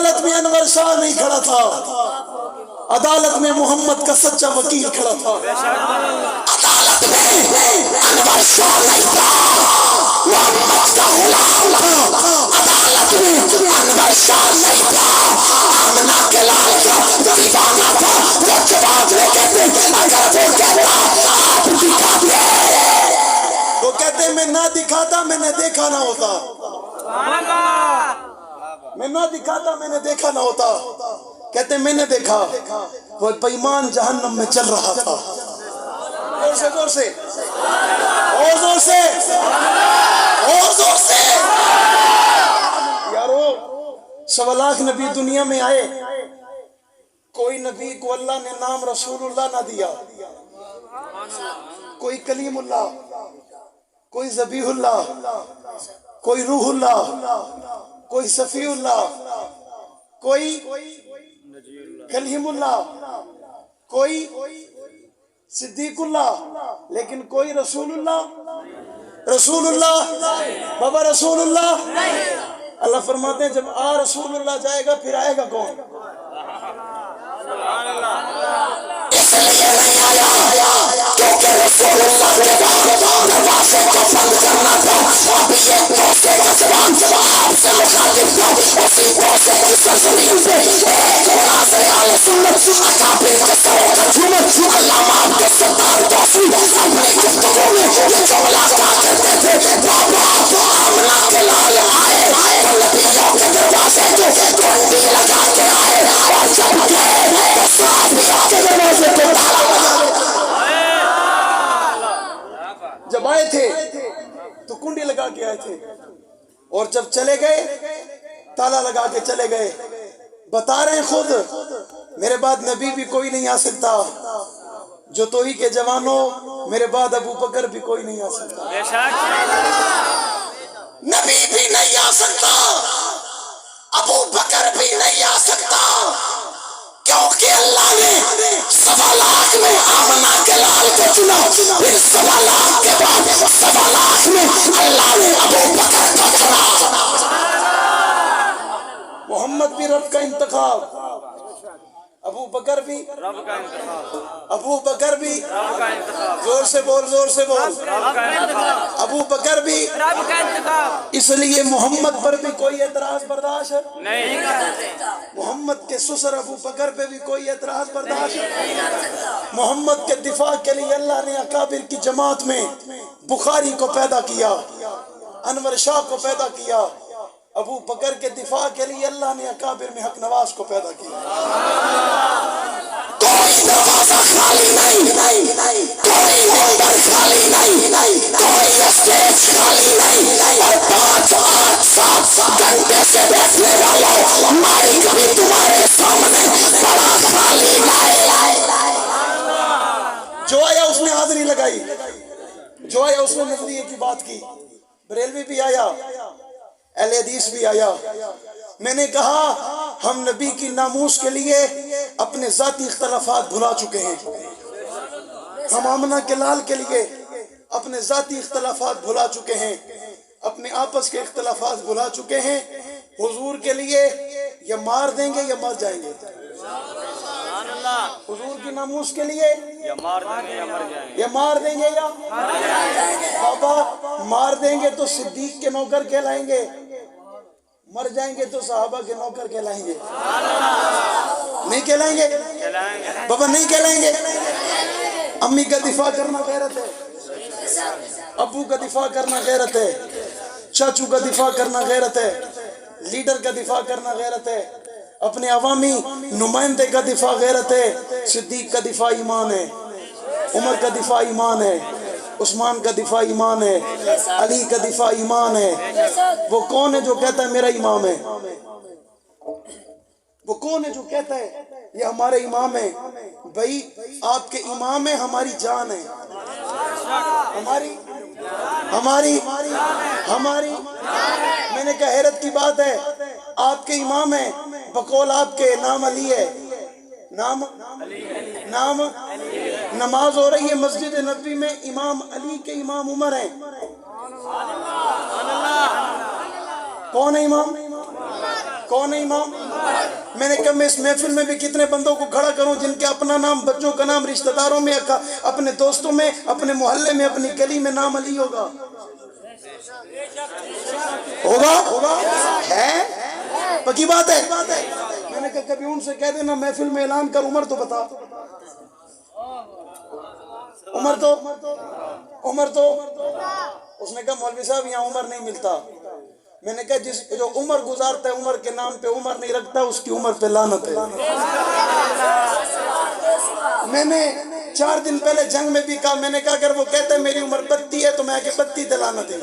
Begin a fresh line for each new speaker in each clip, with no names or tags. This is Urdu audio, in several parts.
عدالت میں انور شاہ نہیں کھڑا تھا، عدالت میں محمد کا سچا وکیل کھڑا تھا۔ عدالت میں انور شاہ نہیں تھا، محمد کا غلام تھا۔ عدالت میں انور شاہ نہیں تھا، آمنہ کے لال کا دیوانہ تھا۔ جو جواب لے کہتے اگر وہ کہتا آپ دکھاتے، وہ کہتے میں نہ دکھاتا میں نے دیکھا نہ ہوتا، میں نہ دکھاتا میں نے دیکھا نہ ہوتا۔ کہتے میں نے دیکھا وہ بےمان جہنم میں چل رہا تھا۔ زور سے زور سے اور زور سے اور زور سے یارو، 1.25 لاکھ نبی دنیا میں آئے، کوئی نبی کو اللہ نے نام رسول اللہ نہ دیا، کوئی کلیم اللہ، کوئی ذبیح اللہ، کوئی روح اللہ، کوئی صفی اللہ، کوئی کلیم اللہ، کوئی صدیق اللہ، لیکن کوئی رسول اللہ۔ رسول اللہ بابا رسول اللہ، اللہ فرماتے ہیں جب رسول اللہ جائے گا پھر آئے گا کون؟ اس لیے نہیں آیا کیونکہ رسول اللہ کے بعد دروازے کو بند کرنا تھا۔ اب یہ دوسرے کا زبان آپ سے مخاطب تھا، اسی دوسرے کی سرزمین پہ ایک مناظر اہل سنت اکابر کے سروں کا جھومت علامہ عبد الستار توفی اپنی گفتگو میں یہ جملہ کہا کرتے تھے، بابا آمنہ کے لال آئے تو نبیوں کے دروازے کو کنڈی لگا کے آئے، اور جب گئے تو صحابیوں کے دروازے کو تالا لگا دیا۔ جب آئے تھے تو کنڈی لگا کے آئے تھے، اور جب چلے گئے تالا لگا کے چلے گئے۔ بتا رہے ہیں خود میرے بعد نبی بھی کوئی نہیں آ سکتا، جو توئی کے جوانوں میرے بعد ابو بکر بھی کوئی نہیں آ سکتا، نبی بھی نہیں آ سکتا، ابو بکر بھی نہیں آ سکتا، کیونکہ اللہ نے 1.25 لاکھ میں آمنہ کے لال کو چنا، پھر 1.25 لاکھ کے بعد 1.25 لاکھ میں اللہ نے ابو بکر کو چنا۔ محمد بھی رب کا انتخاب، ابو بکر بھی رب کا انتخاب، ابو بکر بھی رب کا انتخاب، زور سے بول زور سے بول، رب کا انتخاب، ابو بکر بھی رب کا انتخاب۔ اس لیے محمد پر بھی کوئی اعتراض برداشت نہیں کرتا، محمد کے سسر ابو بکر پہ بھی کوئی اعتراض برداشت نہیں کرتا۔ محمد کے دفاع کے لیے اللہ نے اکابر کی جماعت میں بخاری کو پیدا کیا، انور شاہ کو پیدا کیا، ابو بکر کے دفاع کے لیے اللہ نے اکابر میں حق نواز کو پیدا کیا۔ کوئی دروازہ خالی نہیں، کوئی ممبر خالی نہیں، کوئی اسٹیج خالی نہیں، اور 5 8 7 گھنٹے سے بیٹھنے والوں مائک بھی تمہارے سامنے بڑا خالی نہیں۔ جو آیا اس نے حاضری لگائی، جو آیا اس نے نظریے کی بات کی، بریلوی بھی آیا، اہل حدیث بھی آیا۔ میں نے کہا ہم نبی کی ناموس کے لیے اپنے ذاتی اختلافات بھلا چکے ہیں، ہم آمنہ کے لال کے لیے اپنے ذاتی اختلافات بھلا چکے ہیں، اپنے آپس کے اختلافات بھلا چکے ہیں۔ حضور کے لیے یا مار دیں گے یا مر جائیں گے، حضور کی ناموس کے لیے یا مار دیں گے یا مر جائیں گے، یا مار دیں گے یا مر جائیں گے۔ بابا مار دیں گے تو صدیق کے نوکر کہلائیں گے، مر جائیں گے تو صحابہ کے نوکر کہلائیں گے، نہیں کہلائیں گے بابا، نہیں کہلائیں گے۔ امی کا دفاع کرنا غیرت ہے، ابو کا دفاع کرنا غیرت ہے، چاچو کا دفاع کرنا غیرت ہے، لیڈر کا دفاع کرنا غیرت ہے، اپنے عوامی نمائندے کا دفاع غیرت ہے۔ صدیق کا دفاع ایمان ہے، عمر کا دفاع ایمان ہے، عثمان کا دفاع ایمان ہے، علی کا دفاع ایمان ہے۔ وہ کون ہے جو کہتا ہے میرا امام ہے؟ وہ کون ہے جو کہتا ہے یہ ہمارے امام ہے؟ بھائی آپ کے امام ہے، ہماری جان ہے، ہماری میں نے کہا حیرت کی بات ہے، آپ کے امام ہیں، بقول آپ کے نام علی ہے، نام نماز ہو رہی ہے مسجد نبوی میں، امام علی کے امام عمر ہیں۔ کون ہے امام؟ کون ہے امام؟
میں نے کہا میں اس محفل میں بھی کتنے بندوں کو کھڑا کروں جن کے اپنا نام، بچوں کا نام، رشتہ داروں میں، اپنے دوستوں میں، اپنے محلے میں، اپنی گلی میں نام علی ہوگا؟ ہوگا ہے پکی بات ہے۔ میں نے کہا کبھی ان سے کہہ دینا محفل میں اعلان کر، عمر تو بتا، عمر تو اس نے کہا مولوی صاحب یہاں عمر نہیں ملتا۔ میں نے کہا جو عمر گزارتا ہے عمر کے نام پہ عمر نہیں رکھتا، اس کی عمر پہ لعنت ہے۔ میں نے 4 دن پہلے جنگ میں بھی کہا، میں نے کہا اگر وہ کہتا ہے میری عمر 32 ہے تو میں کہ 32 تے لعنت ہے،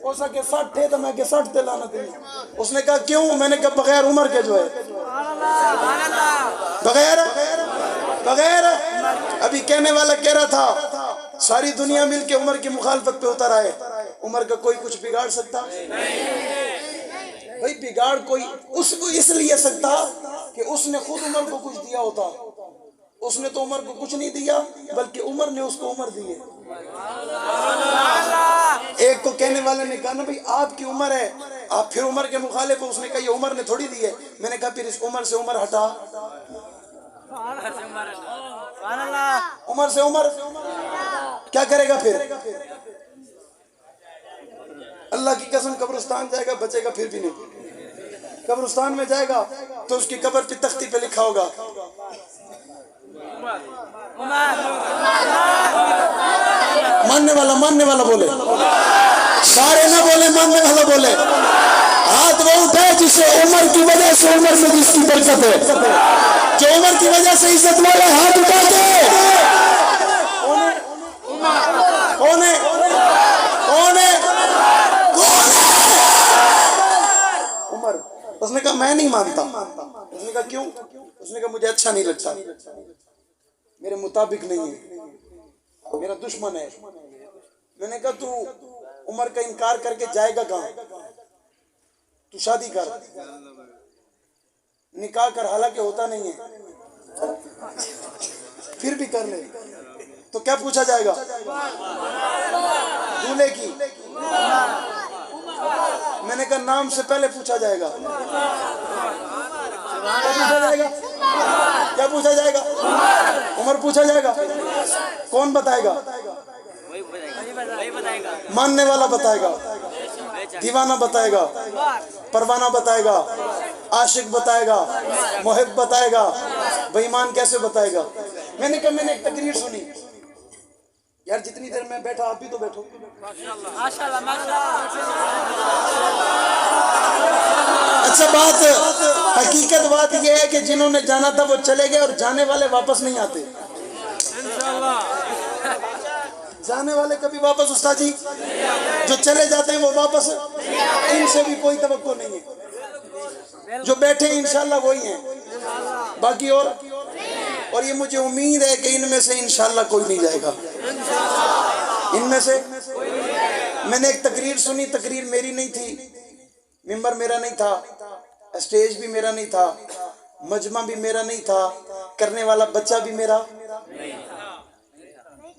ہو سکے 60 ہے تو میں کہ 60 تے لعنت ہے۔ اس نے کہا کیوں؟ میں نے کہا بغیر عمر کے جو ہے، بغیر ابھی کہنے والا کہہ رہا تھا ساری دنیا مل کے عمر کی مخالفت پہ اتر آئے، عمر کا کوئی کچھ بگاڑ سکتا؟ بھائی بگاڑ کوئی اس کو اس لیے سکتا کہ اس نے خود عمر کو کچھ دیا ہوتا، اس نے تو عمر کو کچھ نہیں دیا بلکہ عمر نے اس کو عمر دی ہے۔ ایک کو کہنے والے نے کہا نا بھئی آپ کی عمر ہے، آپ پھر عمر کے مخالف ہو، اس نے کہا یہ عمر نے تھوڑی دی ہے۔ میں نے کہا پھر اس عمر سے عمر ہٹا، عمر سے عمر کیا کرے گا پھر؟ اللہ کی قسم قبرستان جائے گا بچے گا پھر بھی نہیں، قبرستان میں جائے گا تو اس کی قبر پہ تختی پہ لکھا ہوگا ماننے والا بولے، سارے نہ بولے، ماننے والا بولے۔ ہاتھ وہ اٹھائے جسے عمر کی وجہ سے عمر میں جس کی برکت ہے، جو عمر کی وجہ سے عزت والا ہاتھ اٹھا دے۔ کون ہے؟ عمر۔ اس نے کہا میں نہیں مانتا۔ اس نے کہا کیوں؟ اس نے کہا مجھے اچھا نہیں لگتا، میرے مطابق نہیں ہے، میرا دشمن ہے۔ میں نے کہا تو عمر کا انکار کر کے جائے گا کہاں؟ تو شادی کر، نکاح کر، حالانکہ ہوتا نہیں ہے، پھر بھی کر لے تو کیا پوچھا جائے گا؟ دولہے کی۔ میں نے کہا نام سے پہلے پوچھا جائے گا، کیا پوچھا جائے گا؟ عمر پوچھا جائے گا۔ کون بتائے گا؟ ماننے والا بتائے گا، دیوانہ بتائے گا، پروانہ بتائے گا، عاشق بتائے گا، محب بتائے گا، بے ایمان کیسے بتائے گا؟ میں نے کہا میں نے ایک تقریر سنی، یار جتنی دیر میں بیٹھا آپ بھی تو بیٹھو۔ اچھا بات حقیقت بات یہ ہے کہ جنہوں نے جانا تھا وہ چلے گئے اور جانے والے واپس نہیں آتے۔ جانے والے کبھی واپس استاد جی، جو چلے جاتے ہیں وہ واپس، ان سے بھی کوئی توقع نہیں ہے، جو بیٹھے ہیں انشاءاللہ وہی ہیں، باقی اور یہ مجھے امید ہے کہ ان میں سے انشاءاللہ کوئی نہیں جائے گا، ان میں سے۔ میں نے ایک تقریر سنی، تقریر میری نہیں تھی، ممبر میرا نہیں تھا، اسٹیج بھی میرا نہیں تھا، مجمع بھی میرا نہیں تھا، کرنے والا بچہ بھی میرا،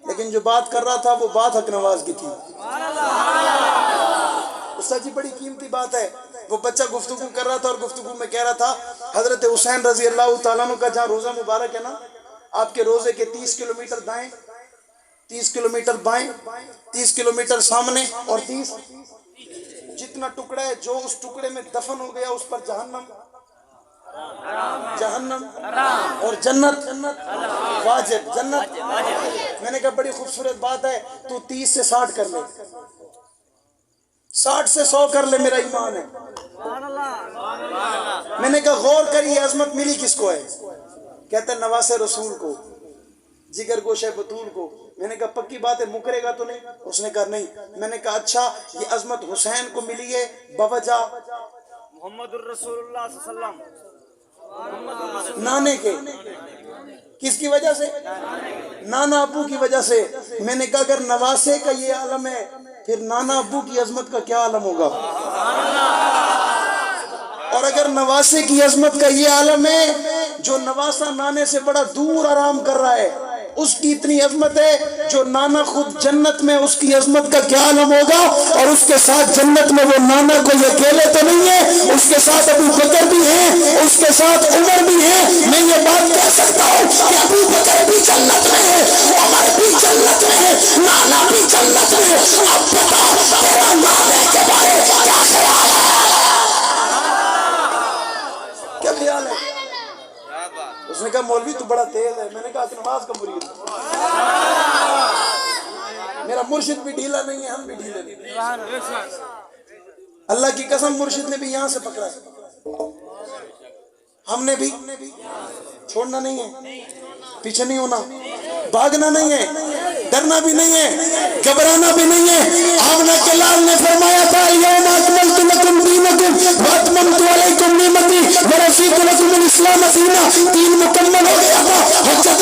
لیکن جو بات کر رہا تھا وہ بات حق نواز کی تھی۔ استاد جی بڑی قیمتی بات ہے، وہ بچہ گفتگو کر رہا تھا اور گفتگو میں کہہ رہا تھا حضرت حسین رضی اللہ تعالیٰ عنہ کا جہاں روزہ مبارک ہے نا، آپ کے روزے کے 30 کلومیٹر دائیں، 30 کلومیٹر بائیں، 30 کلومیٹر سامنے اور 30 جتنا ٹکڑا ہے جو اس ٹکڑے میں دفن ہو گیا اس پر جہنم اور جنت واجب، جنت۔ میں نے کہا بڑی خوبصورت بات ہے، تو 30 سے 60 کر لے، 60 سے 100 کر لے، میرا ایمان ہے۔ میں نے کہا غور کر یہ عظمت ملی کس کو ہے؟ کہتا ہے نواسے رسول کو، جگر گوشہ بطول کو۔ میں نے کہا پکی بات ہے، مکرے گا تو نہیں؟ اس نے کہا نہیں۔ میں نے کہا اچھا یہ عظمت حسین کو ملی ہے بوجہ
محمد الرسول اللہ صلی اللہ علیہ وسلم،
نانے کے، کس کی وجہ سے؟ نانا ابو کی وجہ سے۔ میں نے کہا اگر نواسے کا یہ عالم ہے پھر نانا ابو کی عظمت کا کیا عالم ہوگا؟ اور اگر نواسے کی عظمت کا یہ عالم ہے جو نواسا نانے سے بڑا دور آرام کر رہا ہے، اس کی اتنی عظمت ہے جو نانا خود جنت میں اس کی عظمت کا کیا عالم ہوگا، اور اس کے ساتھ جنت میں وہ نانا کوئی اکیلے تو نہیں ہے، اس کے ساتھ ابو بکر بھی ہیں، اس کے ساتھ عمر بھی ہیں۔ میں یہ بات کہہ سکتا ہوں کہ ابو بکر بھی جنت میں ہے، عمر بھی جنت میں ہے، نانا بھی جنت میں ہے۔ اب بتا تیرا نانے کے بارے میں کیا خیال ہے؟ کیا خیال ہے؟ اس نے کہا مولوی تو بڑا تیز ہے۔ میں نے کہا کہ نماز کا مرید میرا مرشد بھی ڈھیلا نہیں ہے، ہم بھی ڈھیلے نہیں۔ اللہ کی قسم مرشد نے بھی یہاں سے پکڑا ہے، ہم نے بھی چھوڑنا نہیں ہے، پیچھے نہیں ہونا، بھاگنا نہیں ہے، ڈرنا بھی نہیں ہے، گھبرانا بھی نہیں ہے۔ آمنہ کے لال نے فرمایا تھا یوم اکملت لکم دینکم واتممت علیکم نعمتی ورضیت لکم الاسلام دینا، دین مکمل ہو گیا تھا، حجت